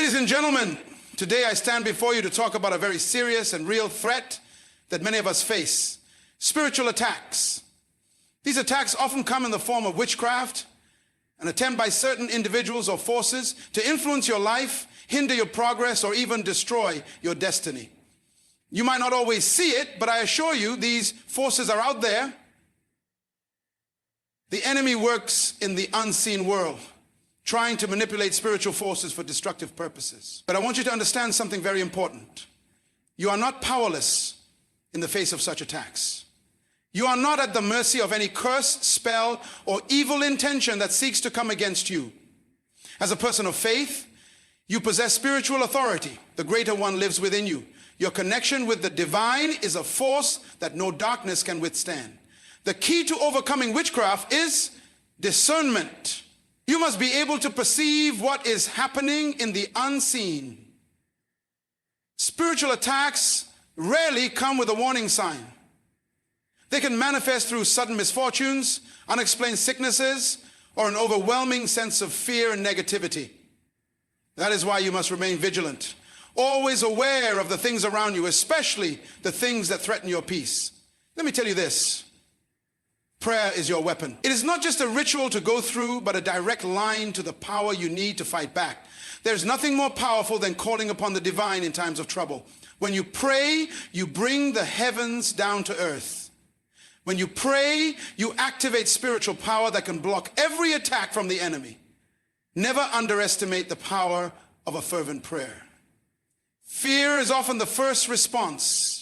Ladies and gentlemen, today I stand before you to talk about a very serious and real threat that many of us face: spiritual attacks. These attacks often come in the form of witchcraft, an attempt by certain individuals or forces to influence your life, hinder your progress, or even destroy your destiny. You might not always see it, but I assure you these forces are out there. The enemy works in the unseen world, trying to manipulate spiritual forces for destructive purposes. But I want you to understand something very important. You are not powerless in the face of such attacks. You are not at the mercy of any curse, spell, or evil intention that seeks to come against you. As a person of faith, you possess spiritual authority. The greater one lives within you. Your connection with the divine is a force that no darkness can withstand. The key to overcoming witchcraft is discernment. You must be able to perceive what is happening in the unseen. Spiritual attacks rarely come with a warning sign. They can manifest through sudden misfortunes, unexplained sicknesses, or an overwhelming sense of fear and negativity. That is why you must remain vigilant, always aware of the things around you, especially the things that threaten your peace. Let me tell you this. Prayer is your weapon. It is not just a ritual to go through, but a direct line to the power you need to fight back. There's nothing more powerful than calling upon the divine in times of trouble. When you pray, you bring the heavens down to earth. When you pray, you activate spiritual power that can block every attack from the enemy. Never underestimate the power of a fervent prayer. Fear is often the first response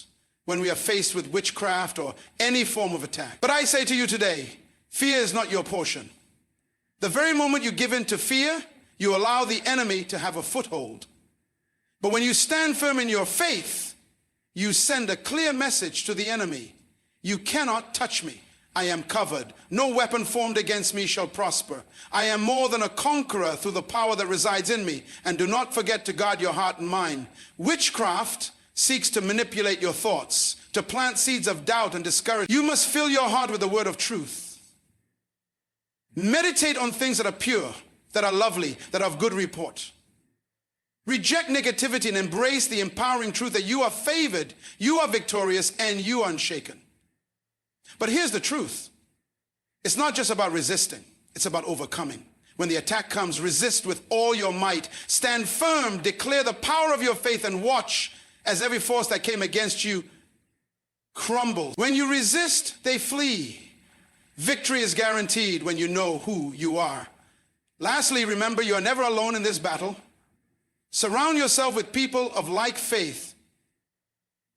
when we are faced with witchcraft or any form of attack. But I say to you today, fear is not your portion. The very moment you give in to fear, you allow the enemy to have a foothold. But when you stand firm in your faith, you send a clear message to the enemy. You cannot touch me. I am covered. No weapon formed against me shall prosper. I am more than a conqueror through the power that resides in me. And do not forget to guard your heart and mind. Witchcraft seeks to manipulate your thoughts, to plant seeds of doubt and discouragement. You must fill your heart with the word of truth. Meditate on things that are pure, that are lovely, that are of good report. Reject negativity and embrace the empowering truth that you are favored, you are victorious, and you are unshaken. But here's the truth. It's not just about resisting. It's about overcoming. When the attack comes, resist with all your might. Stand firm, declare the power of your faith, and watch as every force that came against you crumbles. When you resist, they flee. Victory is guaranteed when you know who you are. Lastly, remember, you are never alone in this battle. Surround yourself with people of like faith.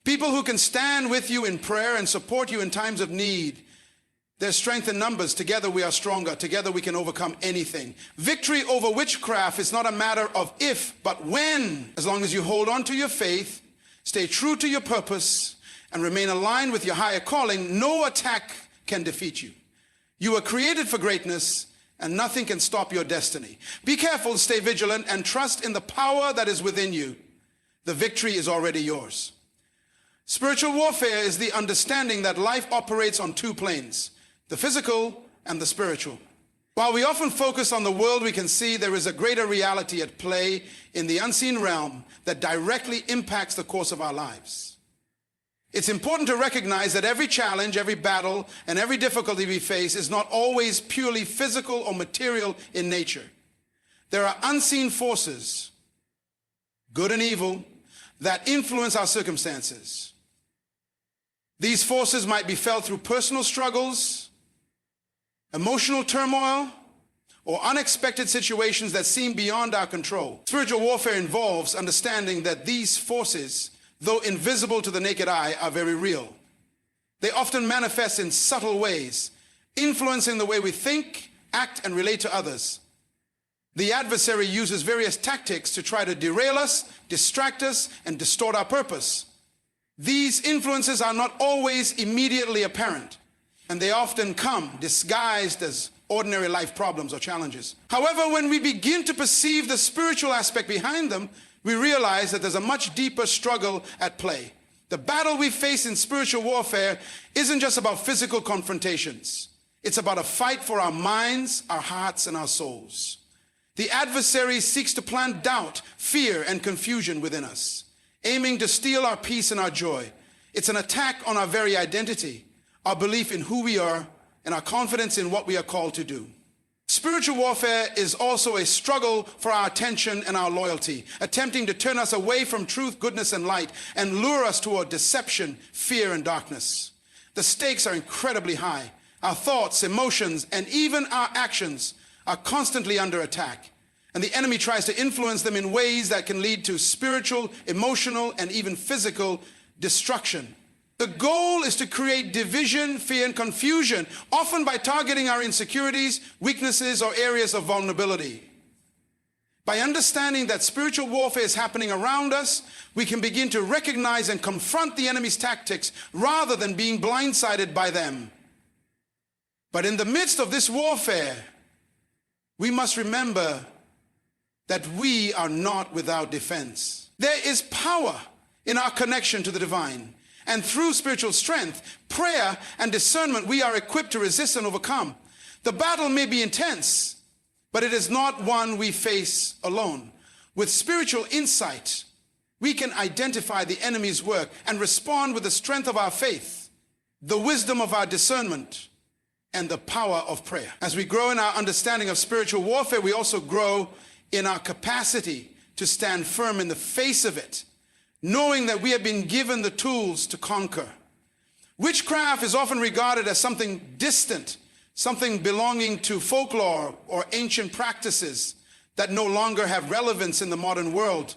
People who can stand with you in prayer and support you in times of need. There's strength in numbers. Together we are stronger. Together we can overcome anything. Victory over witchcraft is not a matter of if, but when. As long as you hold on to your faith, stay true to your purpose, and remain aligned with your higher calling, no attack can defeat you. You were created for greatness, and nothing can stop your destiny. Be careful, stay vigilant, and trust in the power that is within you. The victory is already yours. Spiritual warfare is the understanding that life operates on two planes, the physical and the spiritual. While we often focus on the world we can see, there is a greater reality at play in the unseen realm that directly impacts the course of our lives. It's important to recognize that every challenge, every battle, and every difficulty we face is not always purely physical or material in nature. There are unseen forces, good and evil, that influence our circumstances. These forces might be felt through personal struggles, emotional turmoil, or unexpected situations that seem beyond our control. Spiritual warfare involves understanding that these forces, though invisible to the naked eye, are very real. They often manifest in subtle ways, influencing the way we think, act, and relate to others. The adversary uses various tactics to try to derail us, distract us, and distort our purpose. These influences are not always immediately apparent, and they often come disguised as ordinary life problems or challenges. However, when we begin to perceive the spiritual aspect behind them, we realize that there's a much deeper struggle at play. The battle we face in spiritual warfare isn't just about physical confrontations. It's about a fight for our minds, our hearts, and our souls. The adversary seeks to plant doubt, fear, and confusion within us, aiming to steal our peace and our joy. It's an attack on our very identity, our belief in who we are, and our confidence in what we are called to do. Spiritual warfare is also a struggle for our attention and our loyalty, attempting to turn us away from truth, goodness, and light, and lure us toward deception, fear, and darkness. The stakes are incredibly high. Our thoughts, emotions, and even our actions are constantly under attack, and the enemy tries to influence them in ways that can lead to spiritual, emotional, and even physical destruction. The goal is to create division, fear, and confusion, often by targeting our insecurities, weaknesses, or areas of vulnerability. By understanding that spiritual warfare is happening around us, we can begin to recognize and confront the enemy's tactics rather than being blindsided by them. But in the midst of this warfare, we must remember that we are not without defense. There is power in our connection to the divine. And through spiritual strength, prayer, and discernment, we are equipped to resist and overcome. The battle may be intense, but it is not one we face alone. With spiritual insight, we can identify the enemy's work and respond with the strength of our faith, the wisdom of our discernment, and the power of prayer. As we grow in our understanding of spiritual warfare, we also grow in our capacity to stand firm in the face of it, knowing that we have been given the tools to conquer. Witchcraft is often regarded as something distant, something belonging to folklore or ancient practices that no longer have relevance in the modern world.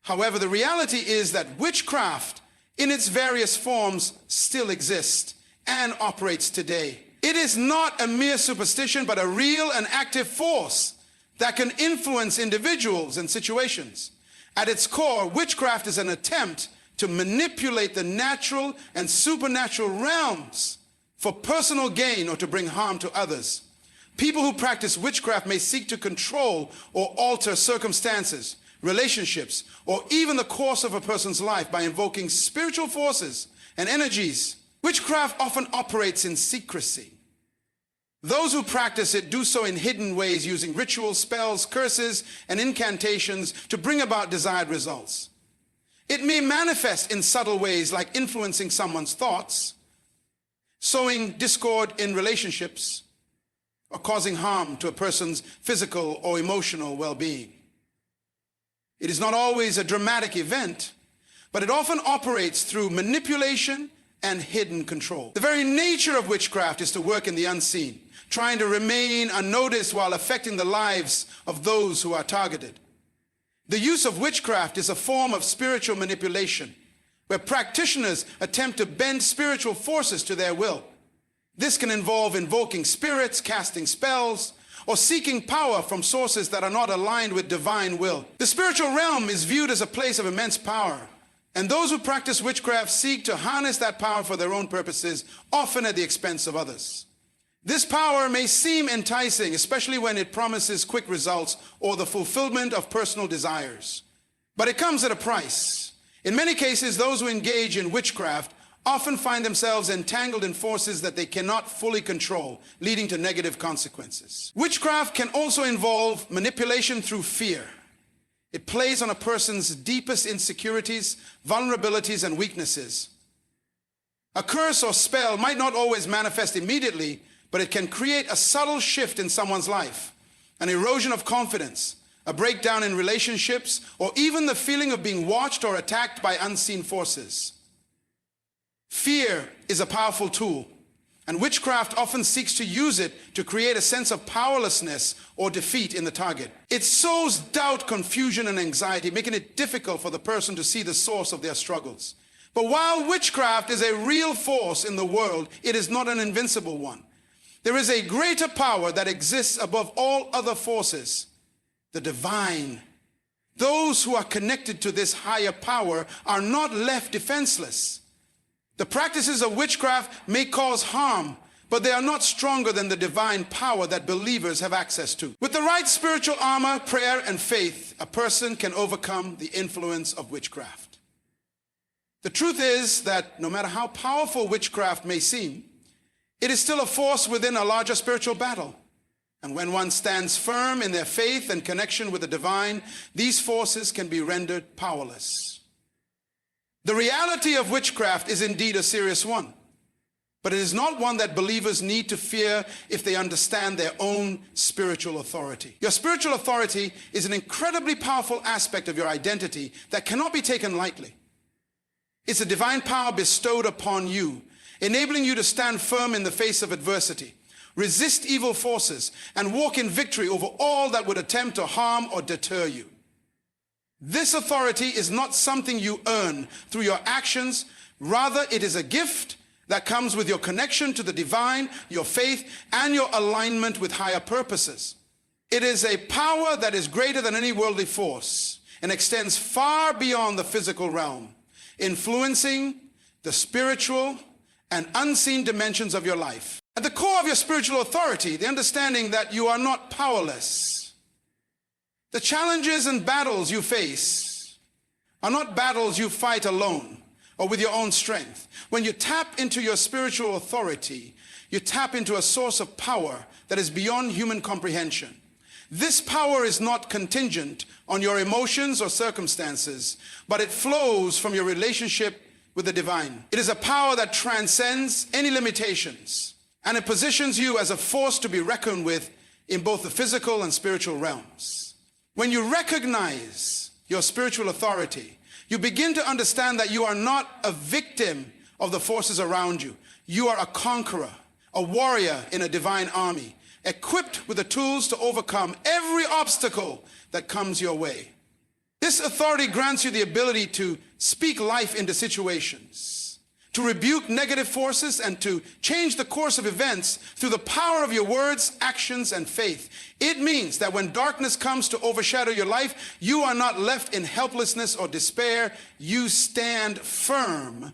However, the reality is that witchcraft in its various forms still exists and operates today. It is not a mere superstition, but a real and active force that can influence individuals and situations. At its core, witchcraft is an attempt to manipulate the natural and supernatural realms for personal gain or to bring harm to others. People who practice witchcraft may seek to control or alter circumstances, relationships, or even the course of a person's life by invoking spiritual forces and energies. Witchcraft often operates in secrecy. Those who practice it do so in hidden ways, using rituals, spells, curses, and incantations to bring about desired results. It may manifest in subtle ways, like influencing someone's thoughts, sowing discord in relationships, or causing harm to a person's physical or emotional well-being. It is not always a dramatic event, but it often operates through manipulation and hidden control. The very nature of witchcraft is to work in the unseen, trying to remain unnoticed while affecting the lives of those who are targeted. The use of witchcraft is a form of spiritual manipulation, where practitioners attempt to bend spiritual forces to their will. This can involve invoking spirits, casting spells, or seeking power from sources that are not aligned with divine will. The spiritual realm is viewed as a place of immense power, and those who practice witchcraft seek to harness that power for their own purposes, often at the expense of others. This power may seem enticing, especially when it promises quick results or the fulfillment of personal desires. But it comes at a price. In many cases, those who engage in witchcraft often find themselves entangled in forces that they cannot fully control, leading to negative consequences. Witchcraft can also involve manipulation through fear. It plays on a person's deepest insecurities, vulnerabilities, and weaknesses. A curse or spell might not always manifest immediately, but it can create a subtle shift in someone's life, an erosion of confidence, a breakdown in relationships, or even the feeling of being watched or attacked by unseen forces. Fear is a powerful tool, and witchcraft often seeks to use it to create a sense of powerlessness or defeat in the target. It sows doubt, confusion, and anxiety, making it difficult for the person to see the source of their struggles. But while witchcraft is a real force in the world, it is not an invincible one. There is a greater power that exists above all other forces, the divine. Those who are connected to this higher power are not left defenseless. The practices of witchcraft may cause harm, but they are not stronger than the divine power that believers have access to. With the right spiritual armor, prayer, and faith, a person can overcome the influence of witchcraft. The truth is that no matter how powerful witchcraft may seem, it is still a force within a larger spiritual battle. And when one stands firm in their faith and connection with the divine, these forces can be rendered powerless. The reality of witchcraft is indeed a serious one, but it is not one that believers need to fear if they understand their own spiritual authority. Your spiritual authority is an incredibly powerful aspect of your identity that cannot be taken lightly. It's a divine power bestowed upon you, enabling you to stand firm in the face of adversity, resist evil forces, and walk in victory over all that would attempt to harm or deter you. This authority is not something you earn through your actions. Rather, it is a gift that comes with your connection to the divine, your faith, and your alignment with higher purposes. It is a power that is greater than any worldly force and extends far beyond the physical realm, influencing the spiritual and unseen dimensions of your life. At the core of your spiritual authority, the understanding that you are not powerless. The challenges and battles you face are not battles you fight alone or with your own strength. When you tap into your spiritual authority, you tap into a source of power that is beyond human comprehension. This power is not contingent on your emotions or circumstances, but it flows from your relationship with the divine. It is a power that transcends any limitations, and it positions you as a force to be reckoned with in both the physical and spiritual realms. When you recognize your spiritual authority, you begin to understand that you are not a victim of the forces around you. You are a conqueror, a warrior in a divine army, equipped with the tools to overcome every obstacle that comes your way. This authority grants you the ability to speak life into situations, to rebuke negative forces, and to change the course of events through the power of your words, actions, and faith. It means that when darkness comes to overshadow your life, you are not left in helplessness or despair. You stand firm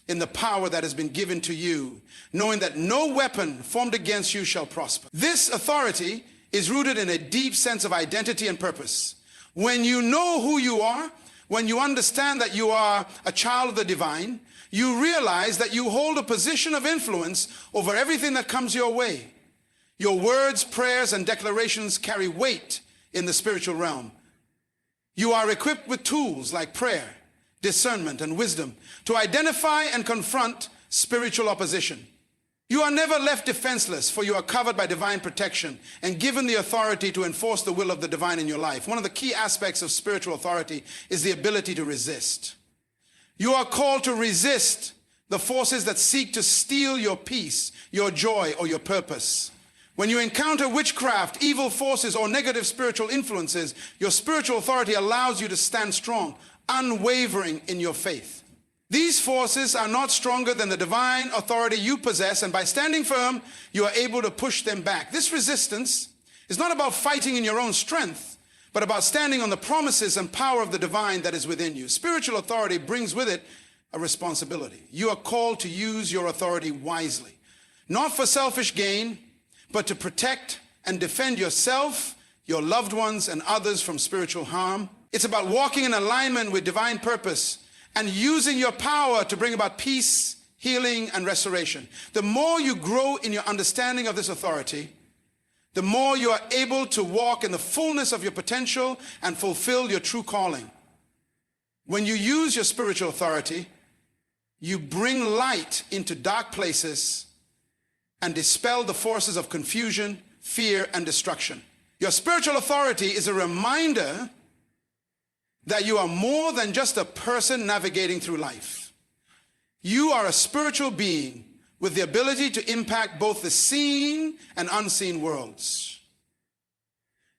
in the power that has been given to you, knowing that no weapon formed against you shall prosper. This authority is rooted in a deep sense of identity and purpose. When you know who you are, when you understand that you are a child of the divine, you realize that you hold a position of influence over everything that comes your way. Your words, prayers, and declarations carry weight in the spiritual realm. You are equipped with tools like prayer, discernment, and wisdom to identify and confront spiritual opposition. You are never left defenseless, for you are covered by divine protection and given the authority to enforce the will of the divine in your life. One of the key aspects of spiritual authority is the ability to resist. You are called to resist the forces that seek to steal your peace, your joy, or your purpose. When you encounter witchcraft, evil forces, or negative spiritual influences, your spiritual authority allows you to stand strong, unwavering in your faith. These forces are not stronger than the divine authority you possess, and by standing firm, you are able to push them back. This resistance is not about fighting in your own strength, but about standing on the promises and power of the divine that is within you. Spiritual authority brings with it a responsibility. You are called to use your authority wisely, not for selfish gain, but to protect and defend yourself, your loved ones, and others from spiritual harm. It's about walking in alignment with divine purpose and using your power to bring about peace, healing, and restoration. The more you grow in your understanding of this authority, the more you are able to walk in the fullness of your potential and fulfill your true calling. When you use your spiritual authority, you bring light into dark places and dispel the forces of confusion, fear, and destruction. Your spiritual authority is a reminder that you are more than just a person navigating through life. You are a spiritual being with the ability to impact both the seen and unseen worlds.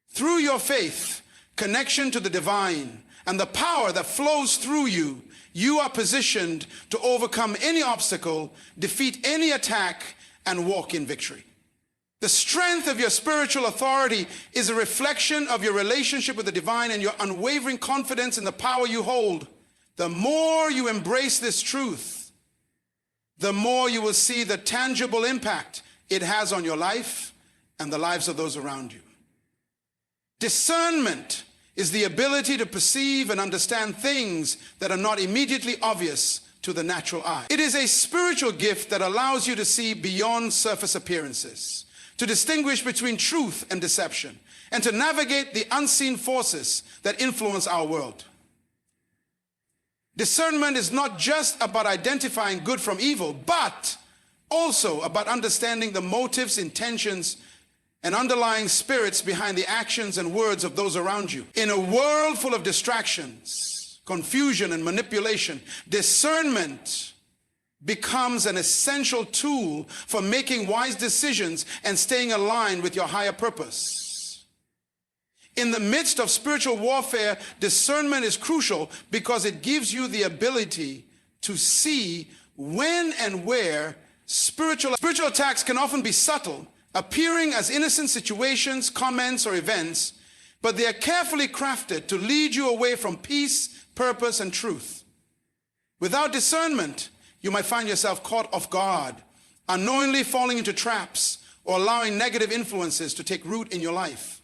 Through your faith, connection to the divine, and the power that flows through you, you are positioned to overcome any obstacle, defeat any attack, and walk in victory. The strength of your spiritual authority is a reflection of your relationship with the divine and your unwavering confidence in the power you hold. The more you embrace this truth, the more you will see the tangible impact it has on your life and the lives of those around you. Discernment is the ability to perceive and understand things that are not immediately obvious to the natural eye. It is a spiritual gift that allows you to see beyond surface appearances, to distinguish between truth and deception, and to navigate the unseen forces that influence our world. Discernment is not just about identifying good from evil, but also about understanding the motives, intentions, and underlying spirits behind the actions and words of those around you. In a world full of distractions, confusion, and manipulation, discernment becomes an essential tool for making wise decisions and staying aligned with your higher purpose. In the midst of spiritual warfare, discernment is crucial because it gives you the ability to see when and where spiritual attacks can often be subtle, appearing as innocent situations, comments, or events, but they are carefully crafted to lead you away from peace, purpose, and truth. Without discernment, you might find yourself caught off guard, unknowingly falling into traps, or allowing negative influences to take root in your life.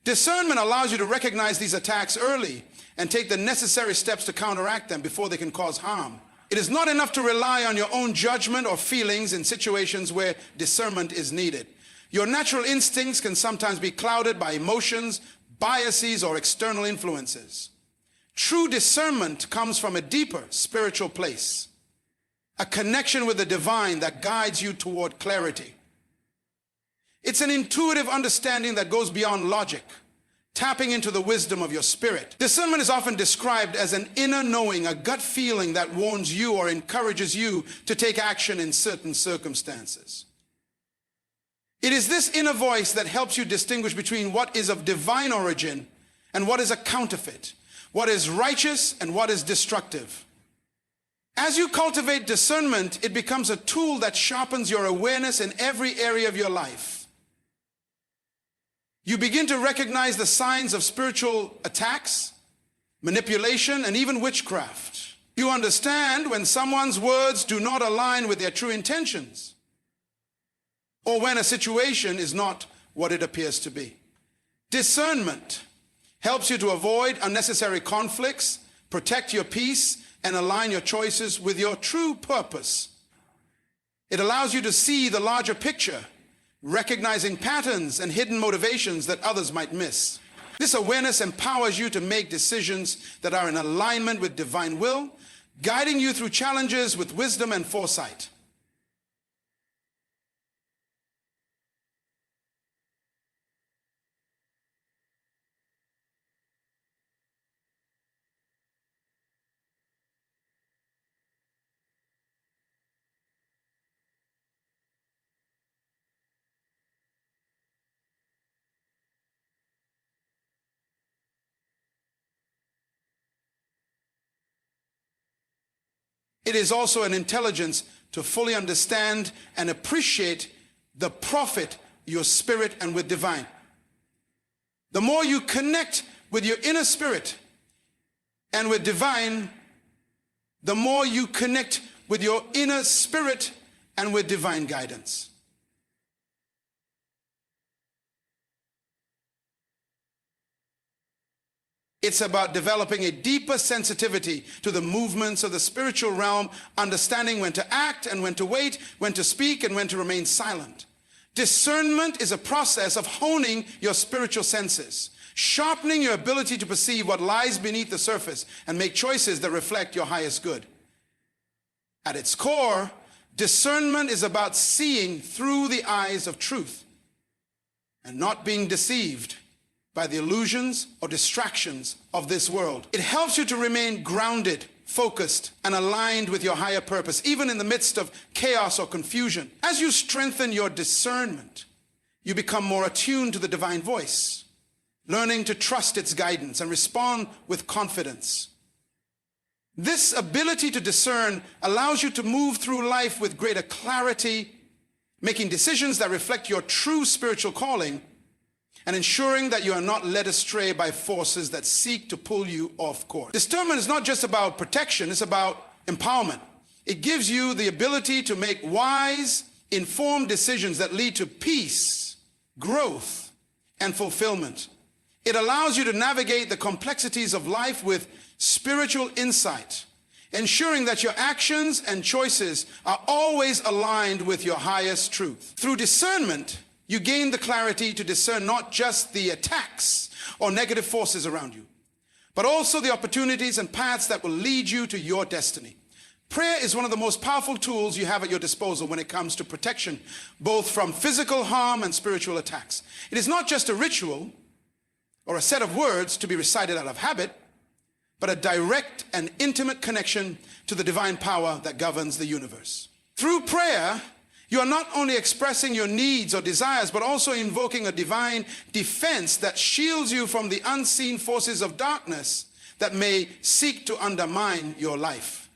Discernment allows you to recognize these attacks early and take the necessary steps to counteract them before they can cause harm. It is not enough to rely on your own judgment or feelings in situations where discernment is needed. Your natural instincts can sometimes be clouded by emotions, biases, or external influences. True discernment comes from a deeper spiritual place, a connection with the divine that guides you toward clarity. It's an intuitive understanding that goes beyond logic, tapping into the wisdom of your spirit. Discernment is often described as an inner knowing, a gut feeling that warns you or encourages you to take action in certain circumstances. It is this inner voice that helps you distinguish between what is of divine origin and what is a counterfeit, what is righteous and what is destructive. As you cultivate discernment, it becomes a tool that sharpens your awareness in every area of your life. You begin to recognize the signs of spiritual attacks, manipulation, and even witchcraft. You understand when someone's words do not align with their true intentions, or when a situation is not what it appears to be. Discernment helps you to avoid unnecessary conflicts, protect your peace, and align your choices with your true purpose. It allows you to see the larger picture, recognizing patterns and hidden motivations that others might miss. This awareness empowers you to make decisions that are in alignment with divine will, guiding you through challenges with wisdom and foresight. It is also an intelligence to fully understand and appreciate the profit, your spirit, and with divine. The more you connect with your inner spirit and with divine, the more you connect with your inner spirit and with divine guidance. It's about developing a deeper sensitivity to the movements of the spiritual realm, understanding when to act and when to wait, when to speak and when to remain silent. Discernment is a process of honing your spiritual senses, sharpening your ability to perceive what lies beneath the surface and make choices that reflect your highest good. At its core, discernment is about seeing through the eyes of truth and not being deceived by the illusions or distractions of this world. It helps you to remain grounded, focused, and aligned with your higher purpose, even in the midst of chaos or confusion. As you strengthen your discernment, you become more attuned to the divine voice, learning to trust its guidance and respond with confidence. This ability to discern allows you to move through life with greater clarity, making decisions that reflect your true spiritual calling, and ensuring that you are not led astray by forces that seek to pull you off course. Discernment is not just about protection, it's about empowerment. It gives you the ability to make wise, informed decisions that lead to peace, growth, and fulfillment. It allows you to navigate the complexities of life with spiritual insight, ensuring that your actions and choices are always aligned with your highest truth. Through discernment, you gain the clarity to discern not just the attacks or negative forces around you, but also the opportunities and paths that will lead you to your destiny. Prayer is one of the most powerful tools you have at your disposal when it comes to protection, both from physical harm and spiritual attacks. It is not just a ritual or a set of words to be recited out of habit, but a direct and intimate connection to the divine power that governs the universe. Through prayer, you are not only expressing your needs or desires, but also invoking a divine defense that shields you from the unseen forces of darkness that may seek to undermine your life.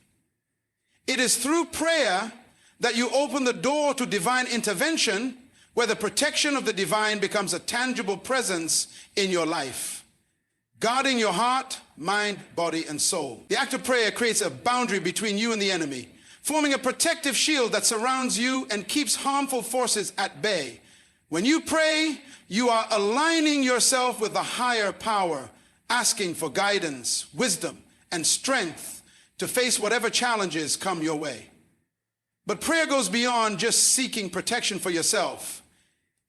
It is through prayer that you open the door to divine intervention, where the protection of the divine becomes a tangible presence in your life, guarding your heart, mind, body, and soul. The act of prayer creates a boundary between you and the enemy, forming a protective shield that surrounds you and keeps harmful forces at bay. When you pray, you are aligning yourself with the higher power, asking for guidance, wisdom, and strength to face whatever challenges come your way. But prayer goes beyond just seeking protection for yourself.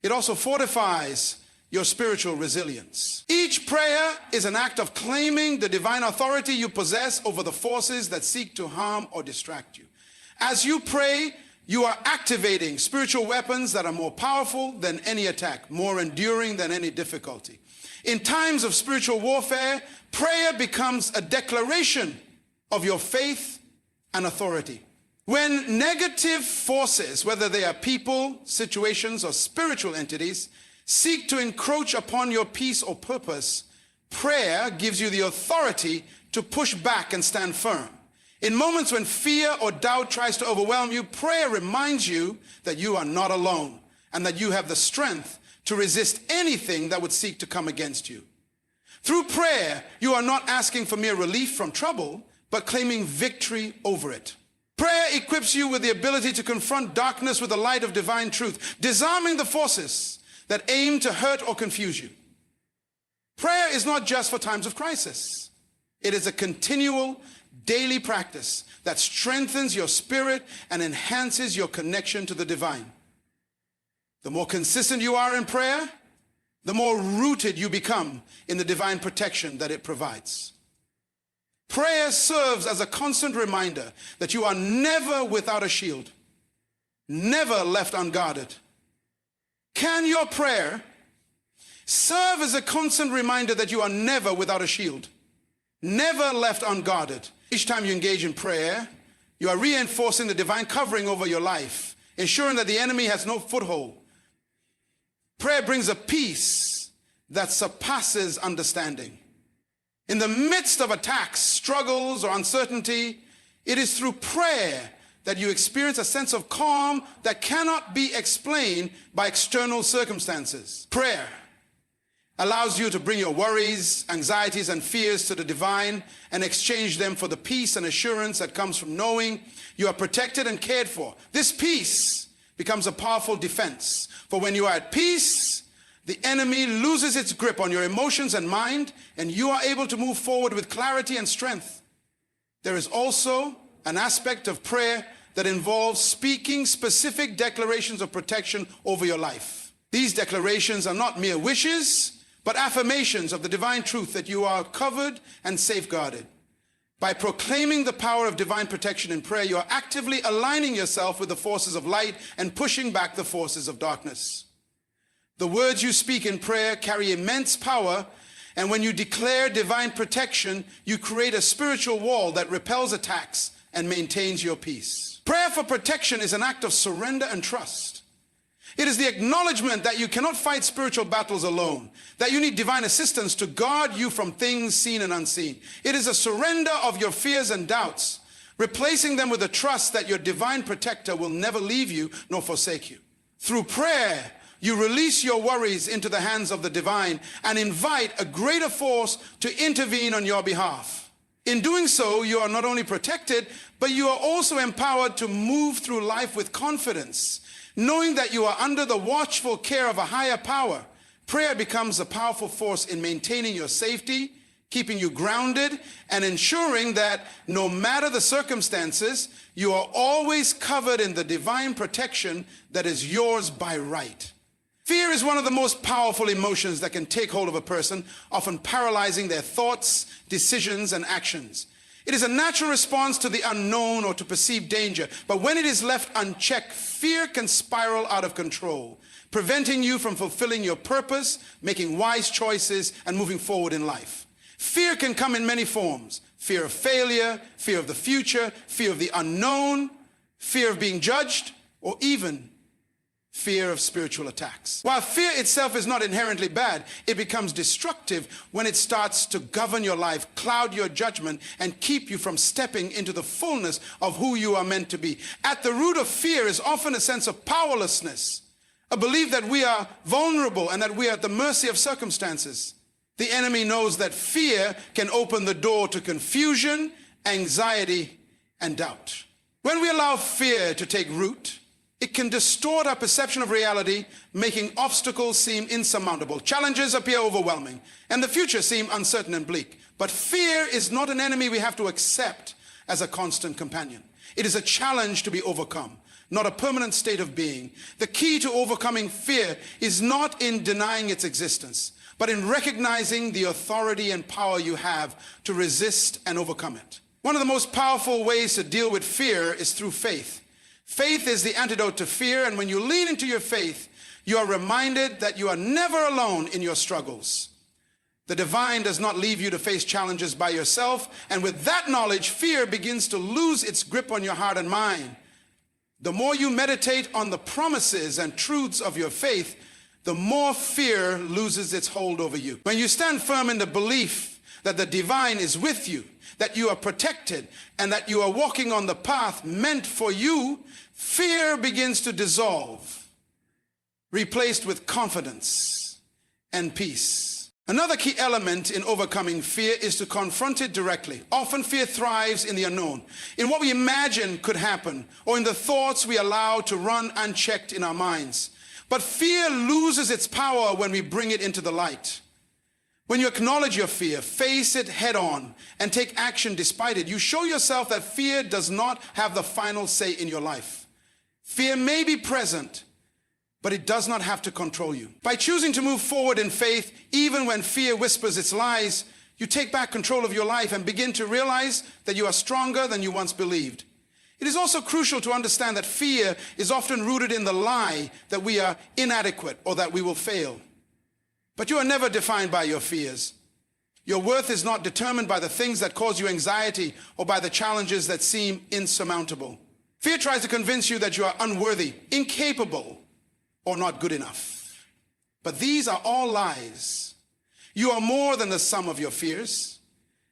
It also fortifies your spiritual resilience. Each prayer is an act of claiming the divine authority you possess over the forces that seek to harm or distract you. As you pray, you are activating spiritual weapons that are more powerful than any attack, more enduring than any difficulty. In times of spiritual warfare, prayer becomes a declaration of your faith and authority. When negative forces, whether they are people, situations, or spiritual entities, seek to encroach upon your peace or purpose, prayer gives you the authority to push back and stand firm. In moments when fear or doubt tries to overwhelm you, prayer reminds you that you are not alone and that you have the strength to resist anything that would seek to come against you. Through prayer, you are not asking for mere relief from trouble, but claiming victory over it. Prayer equips you with the ability to confront darkness with the light of divine truth, disarming the forces that aim to hurt or confuse you. Prayer is not just for times of crisis. It is a continual, daily practice that strengthens your spirit and enhances your connection to the divine. The more consistent you are in prayer, the more rooted you become in the divine protection that it provides. Prayer serves as a constant reminder that you are never without a shield, never left unguarded. Can your prayer serve as a constant reminder that you are never without a shield, never left unguarded? Each time you engage in prayer, you are reinforcing the divine covering over your life, ensuring that the enemy has no foothold. Prayer brings a peace that surpasses understanding. In the midst of attacks, struggles, or uncertainty, it is through prayer that you experience a sense of calm that cannot be explained by external circumstances. Prayer allows you to bring your worries, anxieties, and fears to the divine and exchange them for the peace and assurance that comes from knowing you are protected and cared for. This peace becomes a powerful defense, for when you are at peace, the enemy loses its grip on your emotions and mind, and you are able to move forward with clarity and strength. There is also an aspect of prayer that involves speaking specific declarations of protection over your life. These declarations are not mere wishes, but affirmations of the divine truth that you are covered and safeguarded. By proclaiming the power of divine protection in prayer, you are actively aligning yourself with the forces of light and pushing back the forces of darkness. The words you speak in prayer carry immense power, and when you declare divine protection, you create a spiritual wall that repels attacks and maintains your peace. Prayer for protection is an act of surrender and trust. It is the acknowledgement that you cannot fight spiritual battles alone, that you need divine assistance to guard you from things seen and unseen. It is a surrender of your fears and doubts, replacing them with a trust that your divine protector will never leave you nor forsake you. Through prayer, you release your worries into the hands of the divine and invite a greater force to intervene on your behalf. In doing so, you are not only protected, but you are also empowered to move through life with confidence, knowing that you are under the watchful care of a higher power. Prayer becomes a powerful force in maintaining your safety, keeping you grounded, and ensuring that no matter the circumstances, you are always covered in the divine protection that is yours by right. Fear is one of the most powerful emotions that can take hold of a person, often paralyzing their thoughts, decisions, and actions. It is a natural response to the unknown or to perceived danger, but when it is left unchecked, fear can spiral out of control, preventing you from fulfilling your purpose, making wise choices, and moving forward in life. Fear can come in many forms: fear of failure, fear of the future, fear of the unknown, fear of being judged, or even fear of spiritual attacks. While fear itself is not inherently bad, it becomes destructive when it starts to govern your life, cloud your judgment, and keep you from stepping into the fullness of who you are meant to be. At the root of fear is often a sense of powerlessness, a belief that we are vulnerable and that we are at the mercy of circumstances. The enemy knows that fear can open the door to confusion, anxiety, and doubt. When we allow fear to take root, it can distort our perception of reality, making obstacles seem insurmountable, challenges appear overwhelming, and the future seem uncertain and bleak. But fear is not an enemy we have to accept as a constant companion. It is a challenge to be overcome, not a permanent state of being. The key to overcoming fear is not in denying its existence, but in recognizing the authority and power you have to resist and overcome it. One of the most powerful ways to deal with fear is through faith. Faith is the antidote to fear, and when you lean into your faith, you are reminded that you are never alone in your struggles. The divine does not leave you to face challenges by yourself, and with that knowledge, fear begins to lose its grip on your heart and mind. The more you meditate on the promises and truths of your faith, the more fear loses its hold over you. When you stand firm in the belief that the divine is with you, that you are protected, and that you are walking on the path meant for you, fear begins to dissolve, replaced with confidence and peace. Another key element in overcoming fear is to confront it directly. Often fear thrives in the unknown, in what we imagine could happen, or in the thoughts we allow to run unchecked in our minds. But fear loses its power when we bring it into the light. When you acknowledge your fear, face it head on, and take action despite it, you show yourself that fear does not have the final say in your life. Fear may be present, but it does not have to control you. By choosing to move forward in faith, even when fear whispers its lies, you take back control of your life and begin to realize that you are stronger than you once believed. It is also crucial to understand that fear is often rooted in the lie that we are inadequate or that we will fail. But you are never defined by your fears. Your worth is not determined by the things that cause you anxiety or by the challenges that seem insurmountable. Fear tries to convince you that you are unworthy, incapable, or not good enough. But these are all lies. You are more than the sum of your fears,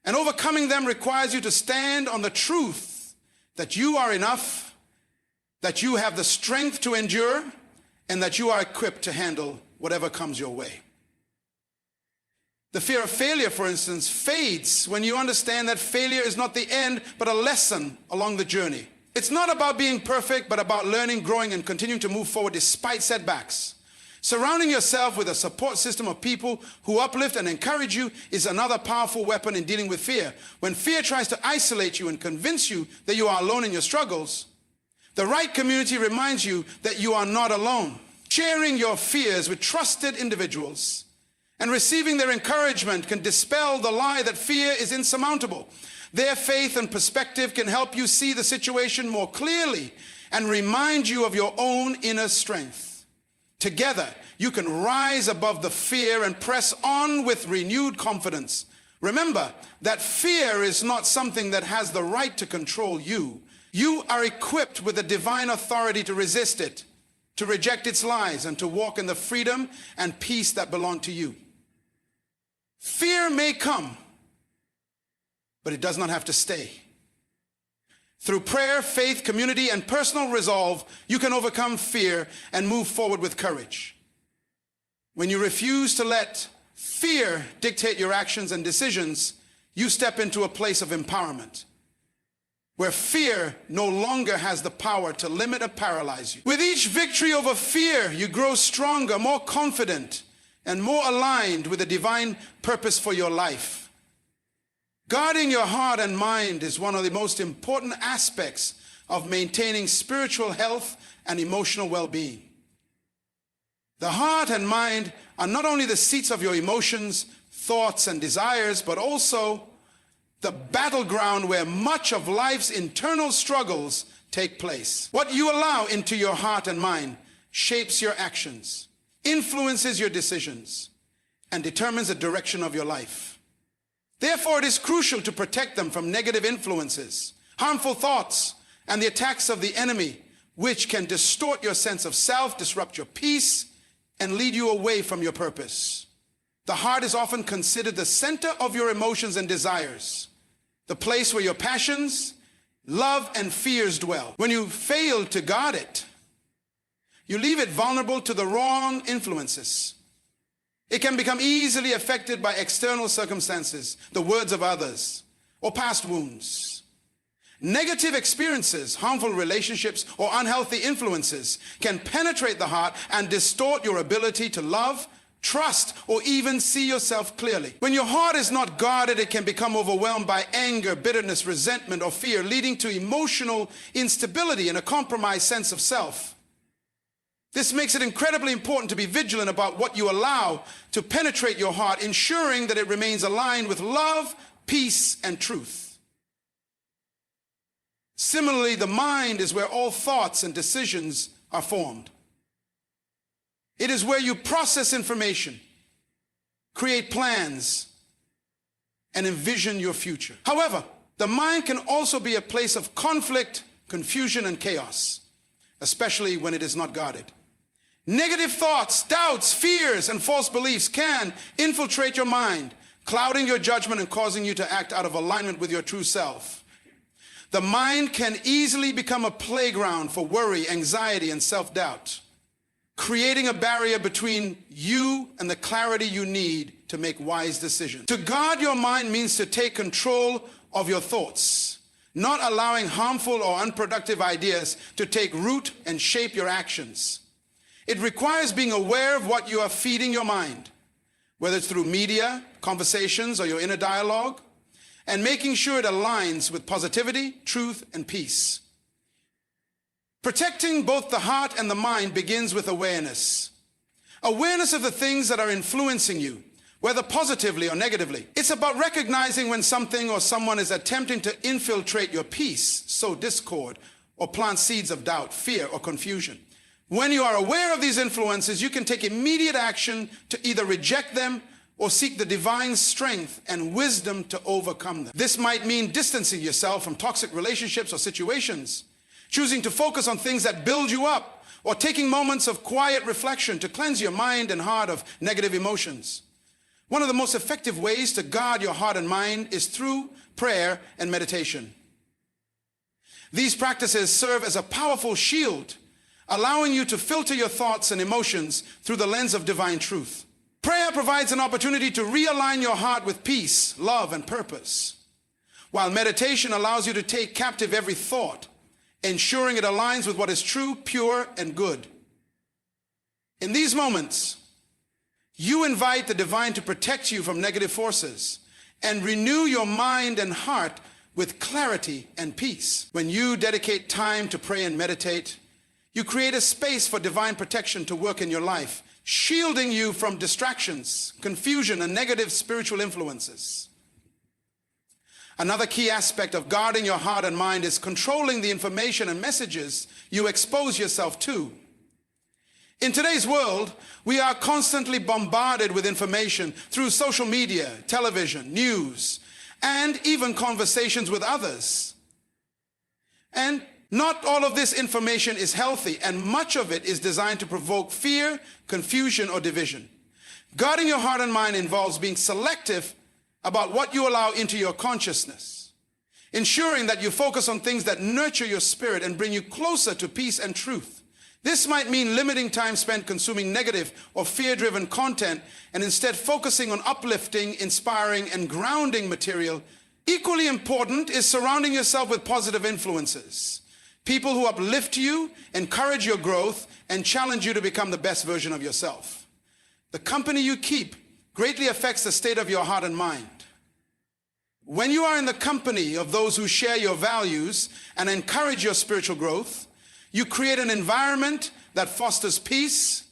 and overcoming them requires you to stand on the truth that you are enough, that you have the strength to endure, and that you are equipped to handle whatever comes your way. The fear of failure, for instance, fades when you understand that failure is not the end, but a lesson along the journey. It's not about being perfect, but about learning, growing, and continuing to move forward despite setbacks. Surrounding yourself with a support system of people who uplift and encourage you is another powerful weapon in dealing with fear. When fear tries to isolate you and convince you that you are alone in your struggles, the right community reminds you that you are not alone. Sharing your fears with trusted individuals and receiving their encouragement can dispel the lie that fear is insurmountable. Their faith and perspective can help you see the situation more clearly and remind you of your own inner strength. Together, you can rise above the fear and press on with renewed confidence. Remember that fear is not something that has the right to control you. You are equipped with the divine authority to resist it, to reject its lies, and to walk in the freedom and peace that belong to you. Fear may come, but it does not have to stay. Through prayer, faith, community, and personal resolve, you can overcome fear and move forward with courage. When you refuse to let fear dictate your actions and decisions, you step into a place of empowerment, where fear no longer has the power to limit or paralyze you. With each victory over fear, you grow stronger, more confident, and more aligned with the divine purpose for your life. Guarding your heart and mind is one of the most important aspects of maintaining spiritual health and emotional well-being. The heart and mind are not only the seats of your emotions, thoughts, and desires, but also the battleground where much of life's internal struggles take place. What you allow into your heart and mind shapes your actions, influences your decisions, and determines the direction of your life. Therefore, it is crucial to protect them from negative influences, harmful thoughts, and the attacks of the enemy, which can distort your sense of self, disrupt your peace, and lead you away from your purpose. The heart is often considered the center of your emotions and desires, the place where your passions, love, and fears dwell. When you fail to guard it, you leave it vulnerable to the wrong influences. It can become easily affected by external circumstances, the words of others, or past wounds. Negative experiences, harmful relationships, or unhealthy influences can penetrate the heart and distort your ability to love, trust, or even see yourself clearly. When your heart is not guarded, it can become overwhelmed by anger, bitterness, resentment, or fear, leading to emotional instability and a compromised sense of self. This makes it incredibly important to be vigilant about what you allow to penetrate your heart, ensuring that it remains aligned with love, peace, and truth. Similarly, the mind is where all thoughts and decisions are formed. It is where you process information, create plans, and envision your future. However, the mind can also be a place of conflict, confusion, and chaos, especially when it is not guarded. Negative thoughts, doubts, fears, and false beliefs can infiltrate your mind, clouding your judgment and causing you to act out of alignment with your true self. The mind can easily become a playground for worry, anxiety, and self-doubt, creating a barrier between you and the clarity you need to make wise decisions. To guard your mind means to take control of your thoughts, not allowing harmful or unproductive ideas to take root and shape your actions. It requires being aware of what you are feeding your mind, whether it's through media, conversations, or your inner dialogue, and making sure it aligns with positivity, truth, and peace. Protecting both the heart and the mind begins with awareness. Awareness of the things that are influencing you, whether positively or negatively. It's about recognizing when something or someone is attempting to infiltrate your peace, sow discord, or plant seeds of doubt, fear, or confusion. When you are aware of these influences, you can take immediate action to either reject them or seek the divine strength and wisdom to overcome them. This might mean distancing yourself from toxic relationships or situations, choosing to focus on things that build you up, or taking moments of quiet reflection to cleanse your mind and heart of negative emotions. One of the most effective ways to guard your heart and mind is through prayer and meditation. These practices serve as a powerful shield, allowing you to filter your thoughts and emotions through the lens of divine truth. Prayer provides an opportunity to realign your heart with peace, love, and purpose, while meditation allows you to take captive every thought, ensuring it aligns with what is true, pure, and good. In these moments, you invite the divine to protect you from negative forces and renew your mind and heart with clarity and peace. When you dedicate time to pray and meditate, you create a space for divine protection to work in your life, shielding you from distractions, confusion, and negative spiritual influences. Another key aspect of guarding your heart and mind is controlling the information and messages you expose yourself to. In today's world, we are constantly bombarded with information through social media, television, news, and even conversations with others. And not all of this information is healthy, and much of it is designed to provoke fear, confusion, or division. Guarding your heart and mind involves being selective about what you allow into your consciousness, ensuring that you focus on things that nurture your spirit and bring you closer to peace and truth. This might mean limiting time spent consuming negative or fear-driven content and instead focusing on uplifting, inspiring, and grounding material. Equally important is surrounding yourself with positive influences. People who uplift you, encourage your growth, and challenge you to become the best version of yourself. The company you keep greatly affects the state of your heart and mind. When you are in the company of those who share your values and encourage your spiritual growth, you create an environment that fosters peace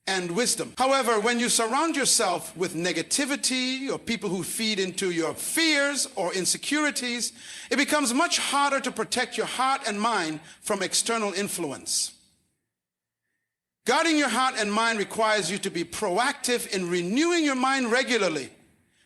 and wisdom. However, when you surround yourself with negativity or people who feed into your fears or insecurities, it becomes much harder to protect your heart and mind from external influence. Guarding your heart and mind requires you to be proactive in renewing your mind regularly.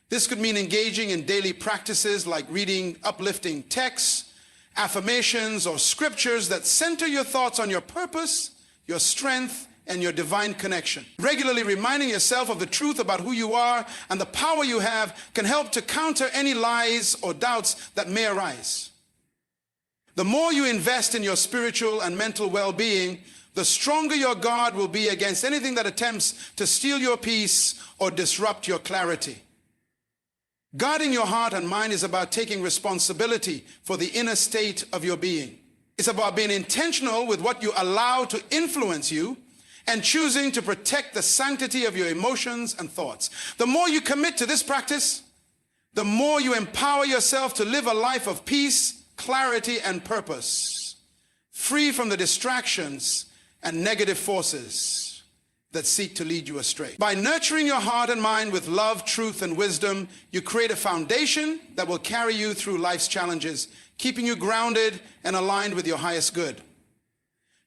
This could mean engaging in daily practices like reading uplifting texts, affirmations, or scriptures that center your thoughts on your purpose, your strength, and your divine connection. Regularly reminding yourself of the truth about who you are and the power you have can help to counter any lies or doubts that may arise. The more you invest in your spiritual and mental well-being, the stronger your guard will be against anything that attempts to steal your peace or disrupt your clarity. Guarding your heart and mind is about taking responsibility for the inner state of your being. It's about being intentional with what you allow to influence you and choosing to protect the sanctity of your emotions and thoughts. The more you commit to this practice, the more you empower yourself to live a life of peace, clarity, and purpose, free from the distractions and negative forces that seek to lead you astray. By nurturing your heart and mind with love, truth, and wisdom, you create a foundation that will carry you through life's challenges, keeping you grounded and aligned with your highest good.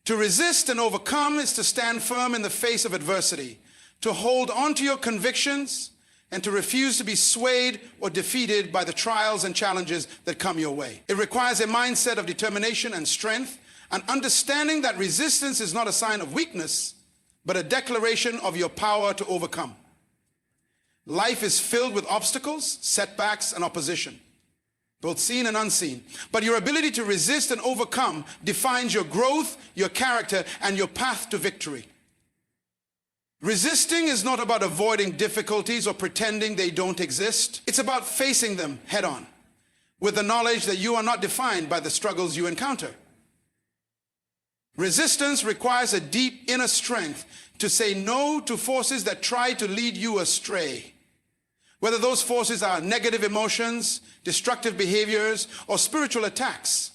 To resist and overcome is to stand firm in the face of adversity, to hold on to your convictions, and to refuse to be swayed or defeated by the trials and challenges that come your way. It requires a mindset of determination and strength, and understanding that resistance is not a sign of weakness, but a declaration of your power to overcome. Life is filled with obstacles, setbacks, and opposition, both seen and unseen. But your ability to resist and overcome defines your growth, your character, and your path to victory. Resisting is not about avoiding difficulties or pretending they don't exist. It's about facing them head on, with the knowledge that you are not defined by the struggles you encounter. Resistance requires a deep inner strength to say no to forces that try to lead you astray. Whether those forces are negative emotions, destructive behaviors, or spiritual attacks.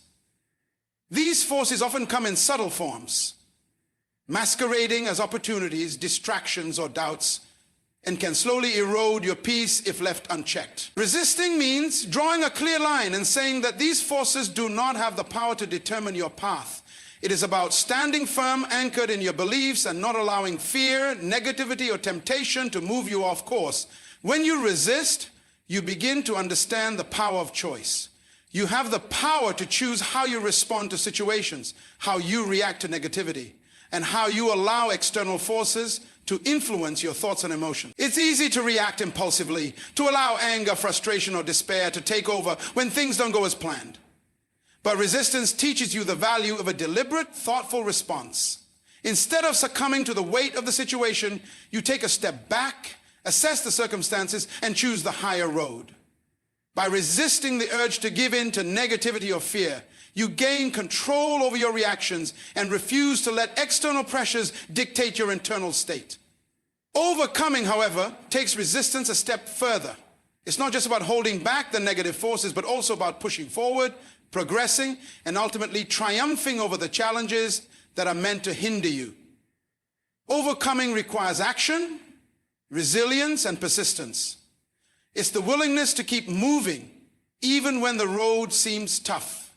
These forces often come in subtle forms, masquerading as opportunities, distractions, or doubts, and can slowly erode your peace if left unchecked. Resisting means drawing a clear line and saying that these forces do not have the power to determine your path. It is about standing firm, anchored in your beliefs, and not allowing fear, negativity, or temptation to move you off course. When you resist, you begin to understand the power of choice. You have the power to choose how you respond to situations, how you react to negativity, and how you allow external forces to influence your thoughts and emotions. It's easy to react impulsively, to allow anger, frustration, or despair to take over when things don't go as planned. But resistance teaches you the value of a deliberate, thoughtful response. Instead of succumbing to the weight of the situation, you take a step back, assess the circumstances, and choose the higher road. By resisting the urge to give in to negativity or fear, you gain control over your reactions and refuse to let external pressures dictate your internal state. Overcoming, however, takes resistance a step further. It's not just about holding back the negative forces, but also about pushing forward, progressing, and ultimately triumphing over the challenges that are meant to hinder you. Overcoming requires action, resilience, and persistence. It's the willingness to keep moving even when the road seems tough,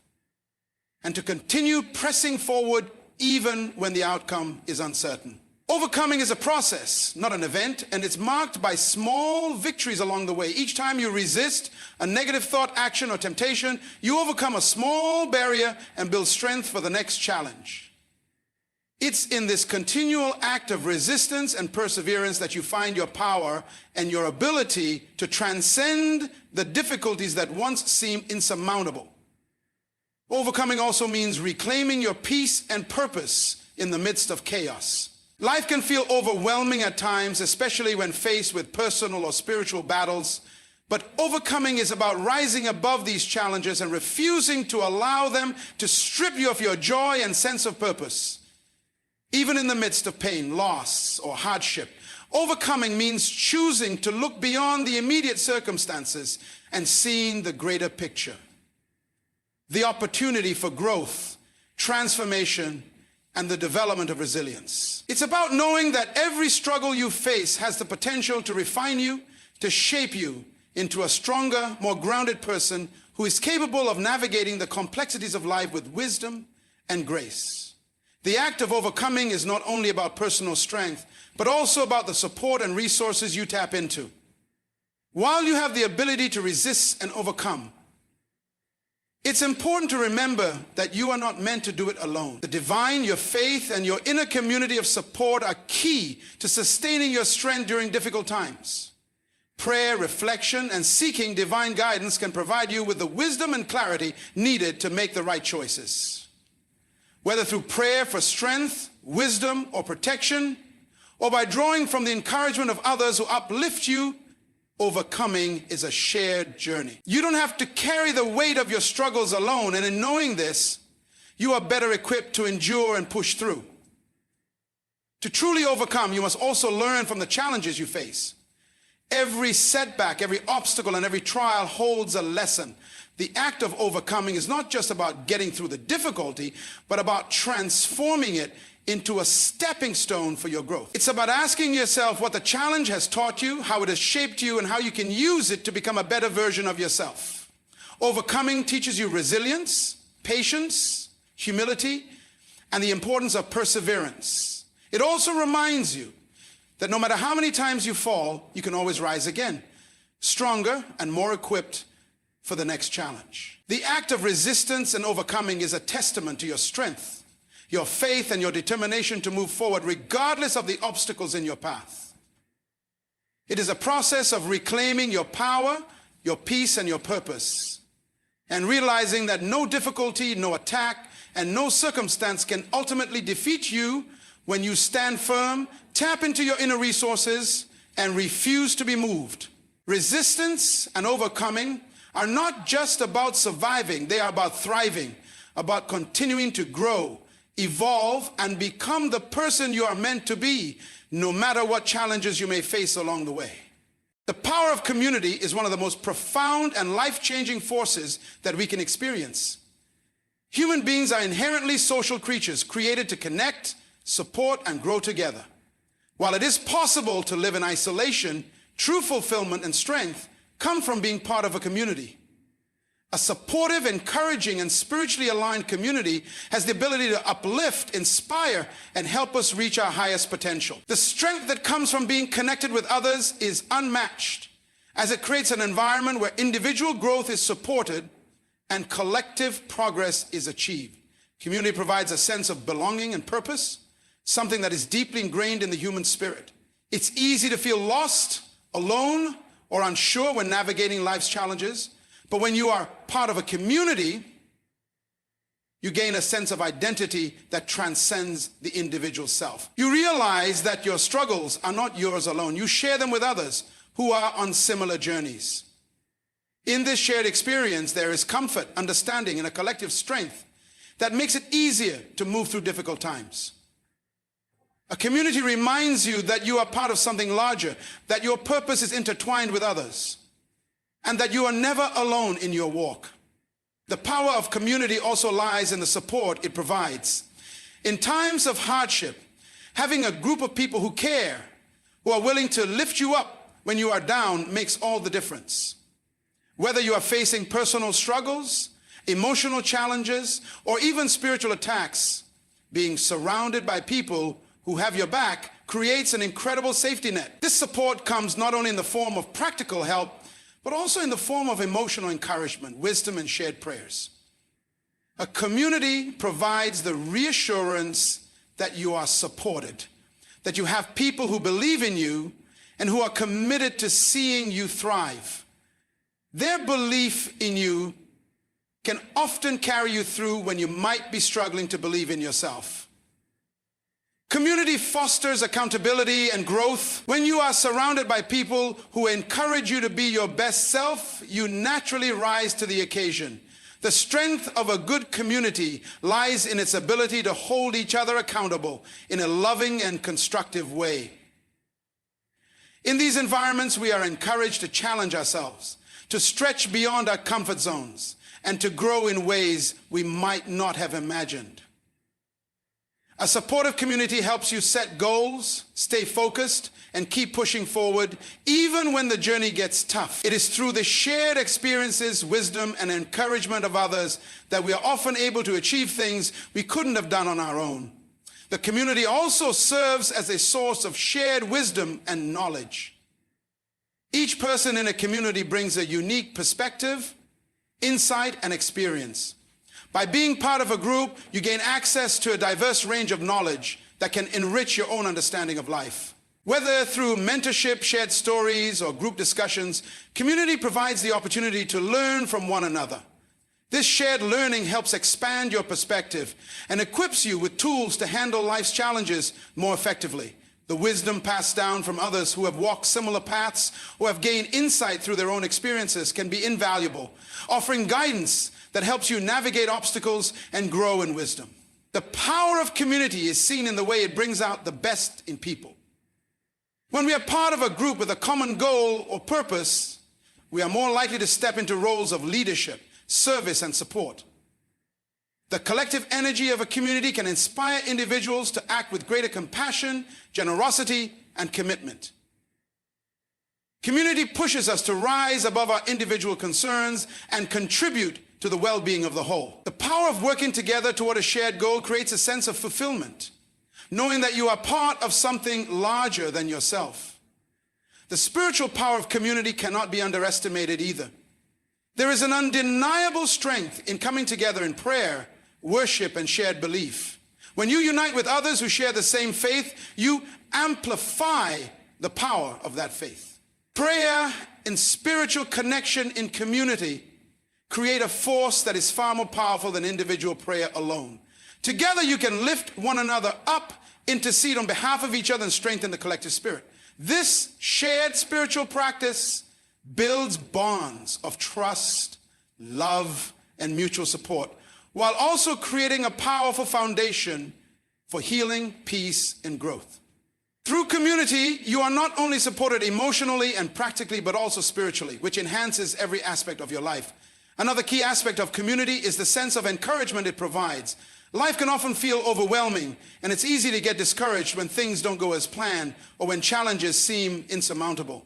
and to continue pressing forward even when the outcome is uncertain. Overcoming is a process, not an event, and it's marked by small victories along the way. Each time you resist a negative thought, action, or temptation, you overcome a small barrier and build strength for the next challenge. It's in this continual act of resistance and perseverance that you find your power and your ability to transcend the difficulties that once seemed insurmountable. Overcoming also means reclaiming your peace and purpose in the midst of chaos. Life can feel overwhelming at times, especially when faced with personal or spiritual battles. But overcoming is about rising above these challenges and refusing to allow them to strip you of your joy and sense of purpose. Even in the midst of pain, loss, or hardship, overcoming means choosing to look beyond the immediate circumstances and seeing the greater picture. The opportunity for growth, transformation, and the development of resilience. It's about knowing that every struggle you face has the potential to refine you, to shape you into a stronger, more grounded person who is capable of navigating the complexities of life with wisdom and grace. The act of overcoming is not only about personal strength, but also about the support and resources you tap into. While you have the ability to resist and overcome, it's important to remember that you are not meant to do it alone. The divine, your faith, and your inner community of support are key to sustaining your strength during difficult times. Prayer, reflection, and seeking divine guidance can provide you with the wisdom and clarity needed to make the right choices. Whether through prayer for strength, wisdom, or protection, or by drawing from the encouragement of others who uplift you, overcoming is a shared journey. You don't have to carry the weight of your struggles alone, and in knowing this, you are better equipped to endure and push through. To truly overcome, you must also learn from the challenges you face. Every setback, every obstacle, and every trial holds a lesson. The act of overcoming is not just about getting through the difficulty, but about transforming it into a stepping stone for your growth. It's about asking yourself what the challenge has taught you, how it has shaped you, and how you can use it to become a better version of yourself. Overcoming teaches you resilience, patience, humility, and the importance of perseverance. It also reminds you that no matter how many times you fall, you can always rise again, stronger and more equipped for the next challenge. The act of resistance and overcoming is a testament to your strength, your faith, and your determination to move forward regardless of the obstacles in your path. It is a process of reclaiming your power, your peace, and your purpose, and realizing that no difficulty, no attack, and no circumstance can ultimately defeat you when you stand firm, tap into your inner resources, and refuse to be moved. Resistance and overcoming are not just about surviving, they are about thriving, about continuing to grow, evolve, and become the person you are meant to be, no matter what challenges you may face along the way. The power of community is one of the most profound and life-changing forces that we can experience. Human beings are inherently social creatures, created to connect, support, and grow together. While it is possible to live in isolation, true fulfillment and strength come from being part of a community. A supportive, encouraging, and spiritually aligned community has the ability to uplift, inspire, and help us reach our highest potential. The strength that comes from being connected with others is unmatched, as it creates an environment where individual growth is supported and collective progress is achieved. Community provides a sense of belonging and purpose, something that is deeply ingrained in the human spirit. It's easy to feel lost, alone, or unsure when navigating life's challenges. But when you are part of a community, you gain a sense of identity that transcends the individual self. You realize that your struggles are not yours alone. You share them with others who are on similar journeys. In this shared experience, there is comfort, understanding, and a collective strength that makes it easier to move through difficult times. A community reminds you that you are part of something larger, that your purpose is intertwined with others, and that you are never alone in your walk. The power of community also lies in the support it provides. In times of hardship, having a group of people who care, who are willing to lift you up when you are down, makes all the difference. Whether you are facing personal struggles, emotional challenges, or even spiritual attacks, being surrounded by people who have your back creates an incredible safety net. This support comes not only in the form of practical help, but also in the form of emotional encouragement, wisdom, and shared prayers. A community provides the reassurance that you are supported, that you have people who believe in you and who are committed to seeing you thrive. Their belief in you can often carry you through when you might be struggling to believe in yourself. Community fosters accountability and growth. When you are surrounded by people who encourage you to be your best self, you naturally rise to the occasion. The strength of a good community lies in its ability to hold each other accountable in a loving and constructive way. In these environments, we are encouraged to challenge ourselves, to stretch beyond our comfort zones, and to grow in ways we might not have imagined. A supportive community helps you set goals, stay focused, and keep pushing forward, even when the journey gets tough. It is through the shared experiences, wisdom, and encouragement of others that we are often able to achieve things we couldn't have done on our own. The community also serves as a source of shared wisdom and knowledge. Each person in a community brings a unique perspective, insight, and experience. By being part of a group, you gain access to a diverse range of knowledge that can enrich your own understanding of life. Whether through mentorship, shared stories, or group discussions, community provides the opportunity to learn from one another. This shared learning helps expand your perspective and equips you with tools to handle life's challenges more effectively. The wisdom passed down from others who have walked similar paths or have gained insight through their own experiences can be invaluable, offering guidance that helps you navigate obstacles and grow in wisdom. The power of community is seen in the way it brings out the best in people. When we are part of a group with a common goal or purpose, we are more likely to step into roles of leadership, service, and support. The collective energy of a community can inspire individuals to act with greater compassion, generosity, and commitment. Community pushes us to rise above our individual concerns and contribute to the well-being of the whole. The power of working together toward a shared goal creates a sense of fulfillment, knowing that you are part of something larger than yourself. The spiritual power of community cannot be underestimated either. There is an undeniable strength in coming together in prayer, worship, and shared belief. When you unite with others who share the same faith, you amplify the power of that faith. Prayer and spiritual connection in community create a force that is far more powerful than individual prayer alone. Together you can lift one another up, intercede on behalf of each other, and strengthen the collective spirit. This shared spiritual practice builds bonds of trust, love, and mutual support, while also creating a powerful foundation for healing, peace, and growth. Through community, you are not only supported emotionally and practically, but also spiritually, which enhances every aspect of your life. Another key aspect of community is the sense of encouragement it provides. Life can often feel overwhelming, and it's easy to get discouraged when things don't go as planned or when challenges seem insurmountable.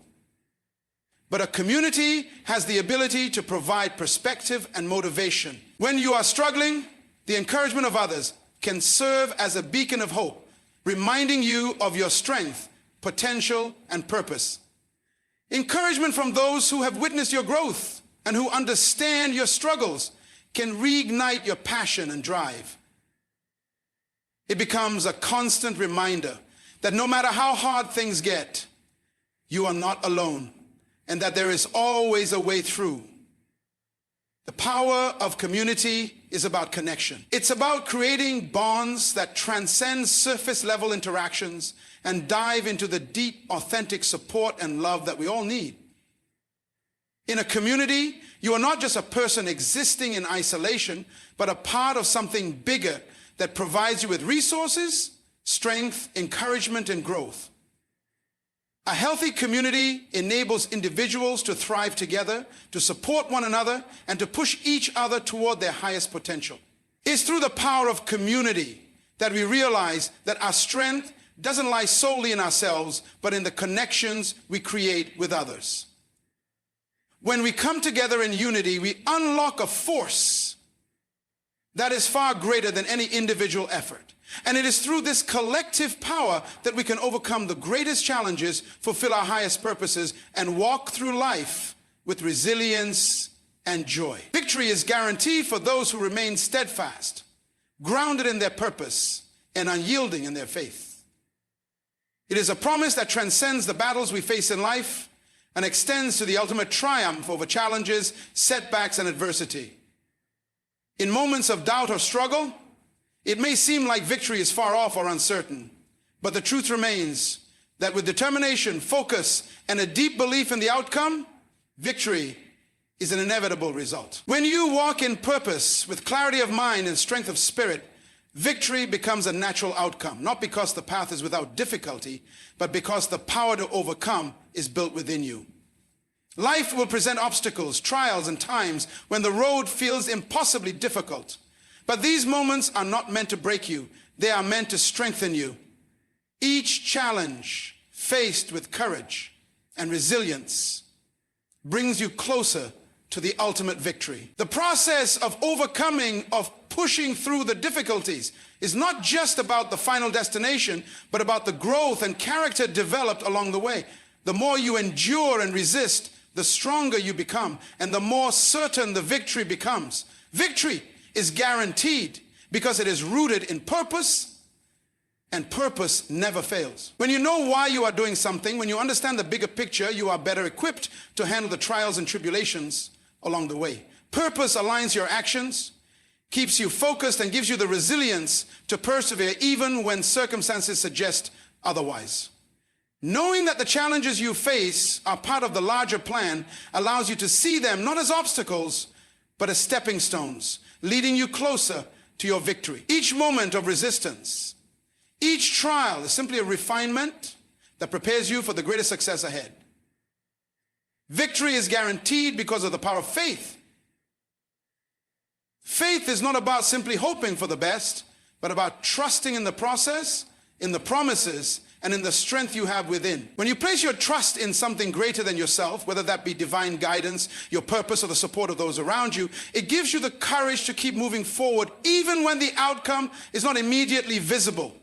But a community has the ability to provide perspective and motivation. When you are struggling, the encouragement of others can serve as a beacon of hope, reminding you of your strength, potential, and purpose. Encouragement from those who have witnessed your growth and who understand your struggles can reignite your passion and drive. It becomes a constant reminder that no matter how hard things get, you are not alone, and that there is always a way through. The power of community is about connection. It's about creating bonds that transcend surface level interactions and dive into the deep, authentic support and love that we all need. In a community, you are not just a person existing in isolation, but a part of something bigger that provides you with resources, strength, encouragement, and growth. A healthy community enables individuals to thrive together, to support one another, and to push each other toward their highest potential. It's through the power of community that we realize that our strength doesn't lie solely in ourselves, but in the connections we create with others. When we come together in unity, we unlock a force that is far greater than any individual effort. And it is through this collective power that we can overcome the greatest challenges, fulfill our highest purposes, and walk through life with resilience and joy. Victory is guaranteed for those who remain steadfast, grounded in their purpose, and unyielding in their faith. It is a promise that transcends the battles we face in life and extends to the ultimate triumph over challenges, setbacks, and adversity. In moments of doubt or struggle, it may seem like victory is far off or uncertain, but the truth remains that with determination, focus, and a deep belief in the outcome, victory is an inevitable result. When you walk in purpose with clarity of mind and strength of spirit, victory becomes a natural outcome, not because the path is without difficulty, but because the power to overcome is built within you. Life will present obstacles, trials, and times when the road feels impossibly difficult. But these moments are not meant to break you. They are meant to strengthen you. Each challenge faced with courage and resilience brings you closer to the ultimate victory. The process of overcoming, of pushing through the difficulties, is not just about the final destination, but about the growth and character developed along the way. The more you endure and resist, the stronger you become, and the more certain the victory becomes. Victory is guaranteed because it is rooted in purpose, and purpose never fails. When you know why you are doing something, when you understand the bigger picture, you are better equipped to handle the trials and tribulations along the way. Purpose aligns your actions, keeps you focused, and gives you the resilience to persevere even when circumstances suggest otherwise. Knowing that the challenges you face are part of the larger plan allows you to see them not as obstacles, but as stepping stones, leading you closer to your victory. Each moment of resistance, each trial is simply a refinement that prepares you for the greater success ahead. Victory is guaranteed because of the power of faith. Faith is not about simply hoping for the best, but about trusting in the process, in the promises, and in the strength you have within. When you place your trust in something greater than yourself, whether that be divine guidance, your purpose, or the support of those around you, it gives you the courage to keep moving forward, even when the outcome is not immediately visible.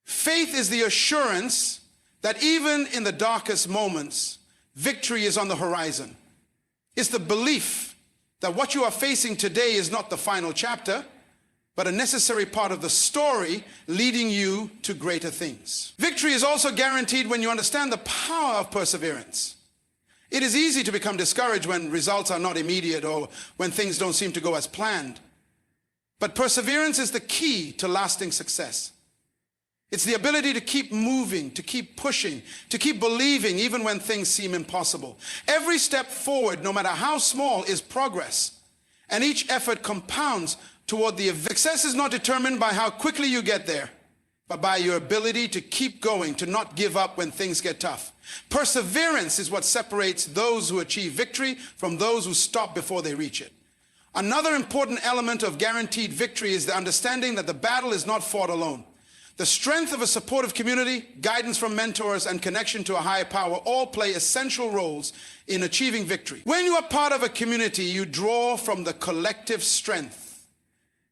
Faith is the assurance that even in the darkest moments, victory is on the horizon. It's the belief that what you are facing today is not the final chapter, but a necessary part of the story leading you to greater things. Victory is also guaranteed when you understand the power of perseverance. It is easy to become discouraged when results are not immediate or when things don't seem to go as planned. But perseverance is the key to lasting success. It's the ability to keep moving, to keep pushing, to keep believing even when things seem impossible. Every step forward, no matter how small, is progress, and each effort compounds toward the success is not determined by how quickly you get there, but by your ability to keep going, to not give up when things get tough. Perseverance is what separates those who achieve victory from those who stop before they reach it. Another important element of guaranteed victory is the understanding that the battle is not fought alone. The strength of a supportive community, guidance from mentors, and connection to a higher power all play essential roles in achieving victory. When you are part of a community, you draw from the collective strength,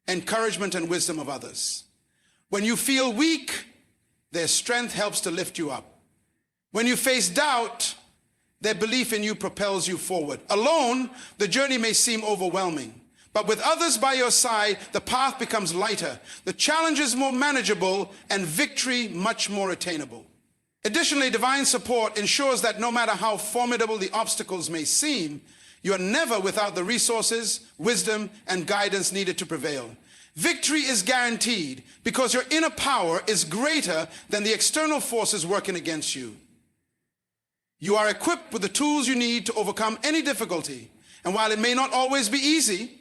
encouragement, and wisdom of others. When you feel weak, their strength helps to lift you up. When you face doubt, their belief in you propels you forward. Alone, the journey may seem overwhelming. But with others by your side, the path becomes lighter, the challenges more manageable, and victory much more attainable. Additionally, divine support ensures that no matter how formidable the obstacles may seem, you are never without the resources, wisdom, and guidance needed to prevail. Victory is guaranteed because your inner power is greater than the external forces working against you. You are equipped with the tools you need to overcome any difficulty, and while it may not always be easy,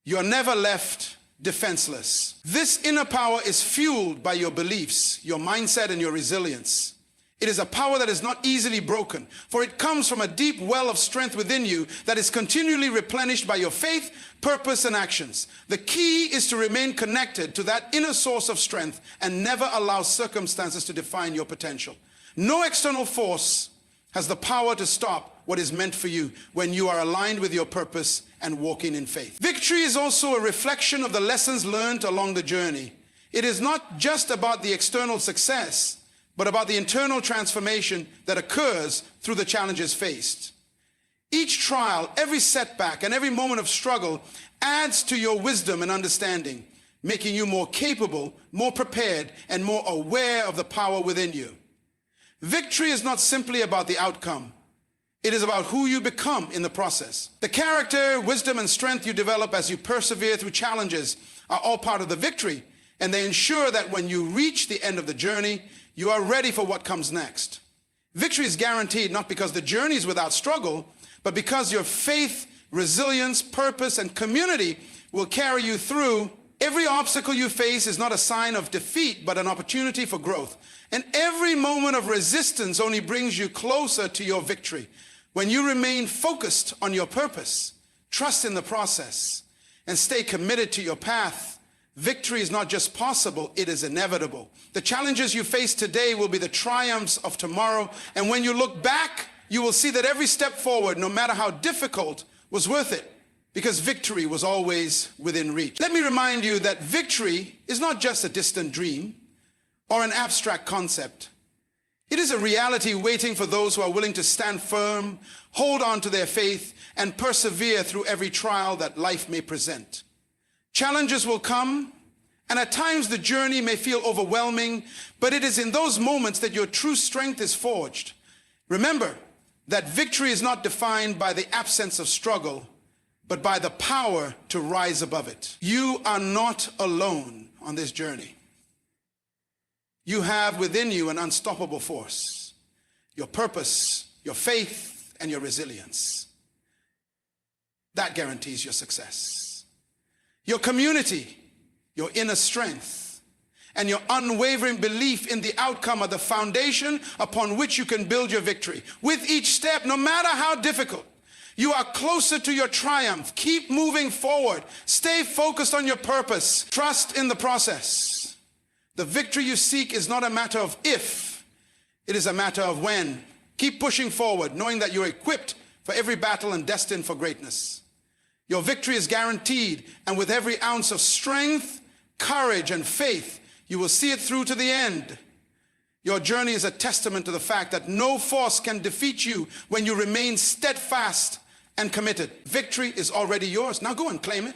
you are never left defenseless. This inner power is fueled by your beliefs, your mindset, and your resilience. It is a power that is not easily broken, for it comes from a deep well of strength within you that is continually replenished by your faith, purpose, and actions. The key is to remain connected to that inner source of strength and never allow circumstances to define your potential. No external force has the power to stop what is meant for you when you are aligned with your purpose and walking in faith. Victory is also a reflection of the lessons learned along the journey. It is not just about the external success, but about the internal transformation that occurs through the challenges faced. Each trial, every setback, and every moment of struggle adds to your wisdom and understanding, making you more capable, more prepared, and more aware of the power within you. Victory is not simply about the outcome. It is about who you become in the process. The character, wisdom, and strength you develop as you persevere through challenges are all part of the victory, and they ensure that when you reach the end of the journey, you are ready for what comes next. Victory is guaranteed not because the journey is without struggle, but because your faith, resilience, purpose, and community will carry you through. Every obstacle you face is not a sign of defeat, but an opportunity for growth. And every moment of resistance only brings you closer to your victory. When you remain focused on your purpose, trust in the process, and stay committed to your path, Victory is not just possible, it is inevitable. The challenges you face today will be the triumphs of tomorrow. And when you look back, you will see that every step forward, no matter how difficult, was worth it, because victory was always within reach. Let me remind you that victory is not just a distant dream or an abstract concept. It is a reality waiting for those who are willing to stand firm, hold on to their faith, and persevere through every trial that life may present. Challenges will come, and at times the journey may feel overwhelming, but it is in those moments that your true strength is forged. Remember that victory is not defined by the absence of struggle, but by the power to rise above it. You are not alone on this journey. You have within you an unstoppable force, your purpose, your faith, and your resilience. That guarantees your success. Your community, your inner strength, and your unwavering belief in the outcome are the foundation upon which you can build your victory. With each step, no matter how difficult, you are closer to your triumph. Keep moving forward. Stay focused on your purpose. Trust in the process. The victory you seek is not a matter of if, it is a matter of when. Keep pushing forward, knowing that you're equipped for every battle and destined for greatness. Your victory is guaranteed, and with every ounce of strength, courage, and faith, you will see it through to the end. Your journey is a testament to the fact that no force can defeat you when you remain steadfast and committed. Victory is already yours. Now go and claim it.